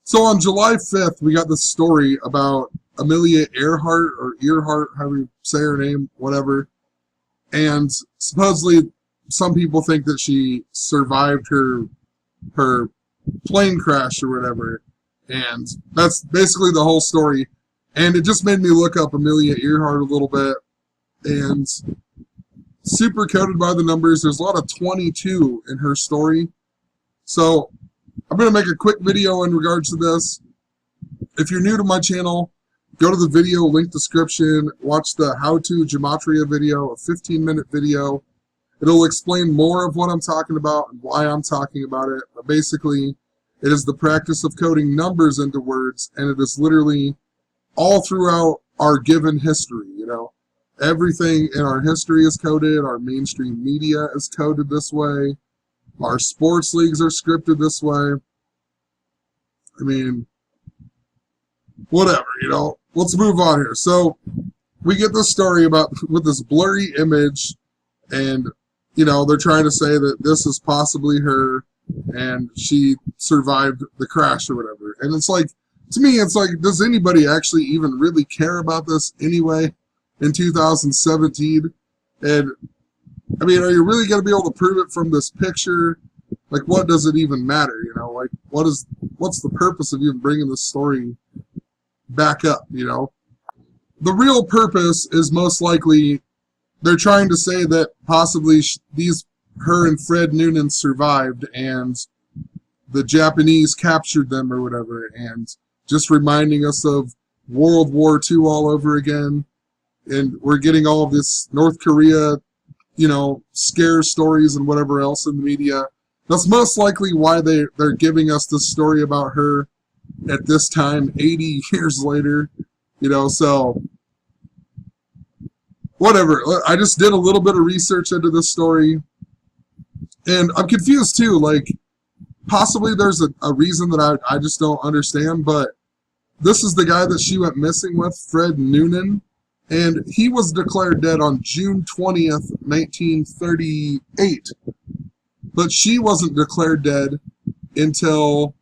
So on July 5th, we got this story about Amelia Earhart, or Earhart, however you say her name, whatever. And supposedly, some people think that she survived her plane crash or whatever. And that's basically the whole story. And it just made me look up Amelia Earhart a little bit. And super coded by the numbers. There's a lot of 22 in her story. So I'm going to make a quick video in regards to this. If you're new to my channel, go to the video link description, watch the how-to gematria video, a 15-minute video. It'll explain more of what I'm talking about and why I'm talking about it. But basically, it is the practice of coding numbers into words, and it is literally all throughout our given history, you know. Everything in our history is coded. Our mainstream media is coded this way. Our sports leagues are scripted this way. I mean, whatever, you know. Let's move on here. So we get this story about with this blurry image, and you know, they're trying to say that this is possibly her and she survived the crash or whatever. And it's like, to me, it's like, does anybody actually even really care about this anyway in 2017? And I mean, are you really going to be able to prove it from this picture? Like, what does it even matter? You know, like, what's the purpose of even bringing this story back up, you know? The real purpose is most likely they're trying to say that possibly her and Fred NOOnan survived and the Japanese captured them or whatever, and just reminding us of World War II all over again. And we're getting all of this North Korea, you know, scare stories and whatever else in the media. That's most likely why they're giving us this story about her at this time, 80 years later, you know, so whatever. I just did a little bit of research into this story, and I'm confused too. Like, possibly there's a reason that I just don't understand, but this is the guy that she went missing with, Fred NOOnan, and he was declared dead on June 20th, 1938. But she wasn't declared dead until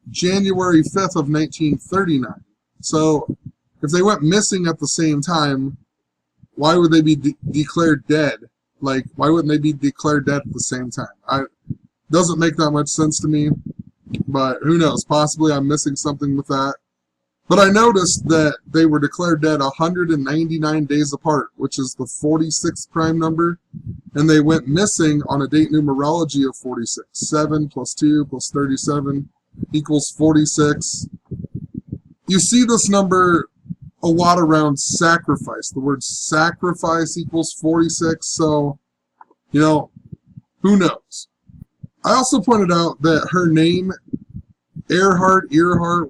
January 5th of 1939. So if they went missing at the same time, why would they be declared dead? Like, why wouldn't they be declared dead at the same time? Doesn't make that much sense to me, but who knows? Possibly I'm missing something with that. But I noticed that they were declared dead 199 days apart, which is the 46th prime number, and they went missing on a date numerology of 46. 7 plus 2 plus 37 equals 46. You see this number a lot around sacrifice. The word sacrifice equals 46, so, you know, who knows? I also pointed out that her name, Earhart,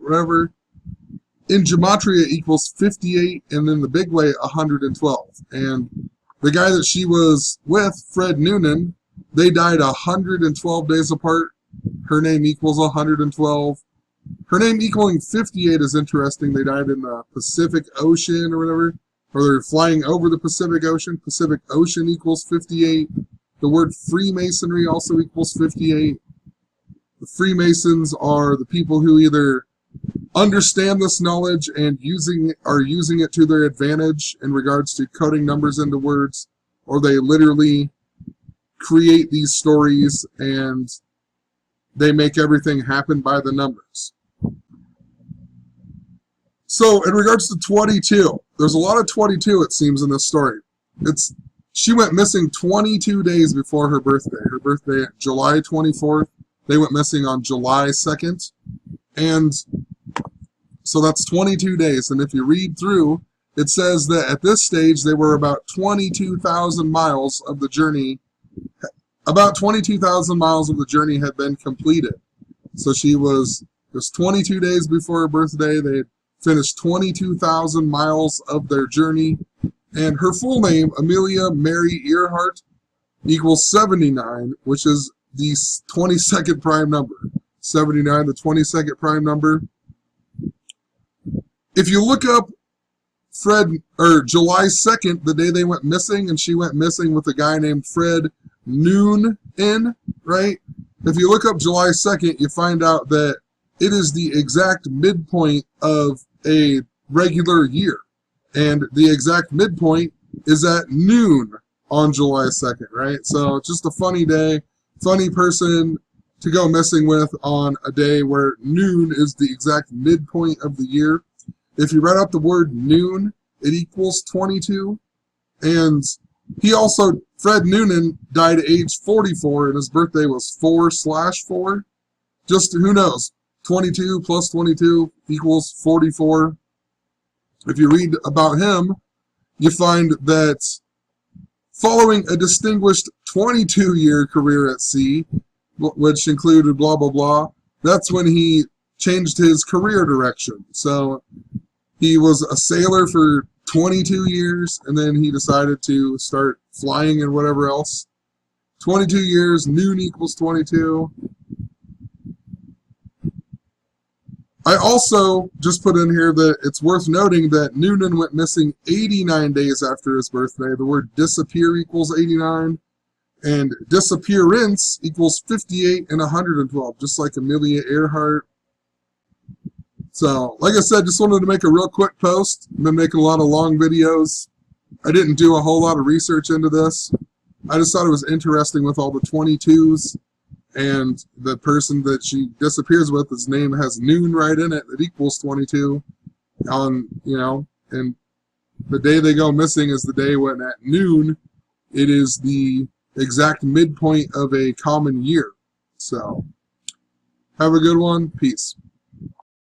whatever, in gematria equals 58, and in the big way, 112. And the guy that she was with, Fred NOOnan, they died 112 days apart. Her name equals 112. Her name equaling 58 is interesting. They died in the Pacific Ocean or whatever, or they're flying over the Pacific Ocean. Pacific Ocean equals 58. The word Freemasonry also equals 58. The Freemasons are the people who either understand this knowledge and are using it to their advantage in regards to coding numbers into words, or they literally create these stories and they make everything happen by the numbers. So in regards to 22, there's a lot of 22, it seems, in this story. She went missing 22 days before her birthday. Her birthday, July 24th. They went missing on July 2nd. And so that's 22 days. And if you read through, it says that at this stage, they were about 22,000 miles of the journey. About 22,000 miles of the journey had been completed. So she was just 22 days before her birthday. They had finished 22,000 miles of their journey. And her full name, Amelia Mary Earhart, equals 79, which is the 22nd prime number. 79, the 22nd prime number. If you look up July 2nd, the day they went missing, and she went missing with a guy named Fred NOOnan, right? If you look up July 2nd, you find out that it is the exact midpoint of a regular year. And the exact midpoint is at noon on July 2nd, right? So just a funny day, funny person to go missing with on a day where noon is the exact midpoint of the year. If you write out the word noon, it equals 22. And he also, Fred NOOnan, died at age 44, and his birthday was 4/4. Just, who knows, 22 plus 22 equals 44. If you read about him, you find that following a distinguished 22-year career at sea, which included blah, blah, blah, that's when he changed his career direction. So he was a sailor for 22 years, and then he decided to start flying and whatever else. 22 years, noon equals 22. I also just put in here that it's worth noting that NOOnan went missing 89 days after his birthday. The word disappear equals 89, and disappearance equals 58 and 112, just like Amelia Earhart. So, like I said, just wanted to make a real quick post. I've been making a lot of long videos. I didn't do a whole lot of research into this. I just thought it was interesting with all the 22s. And the person that she disappears with, his name has noon right in it. It equals 22. And the day they go missing is the day when at noon, it is the exact midpoint of a common year. So, have a good one. Peace.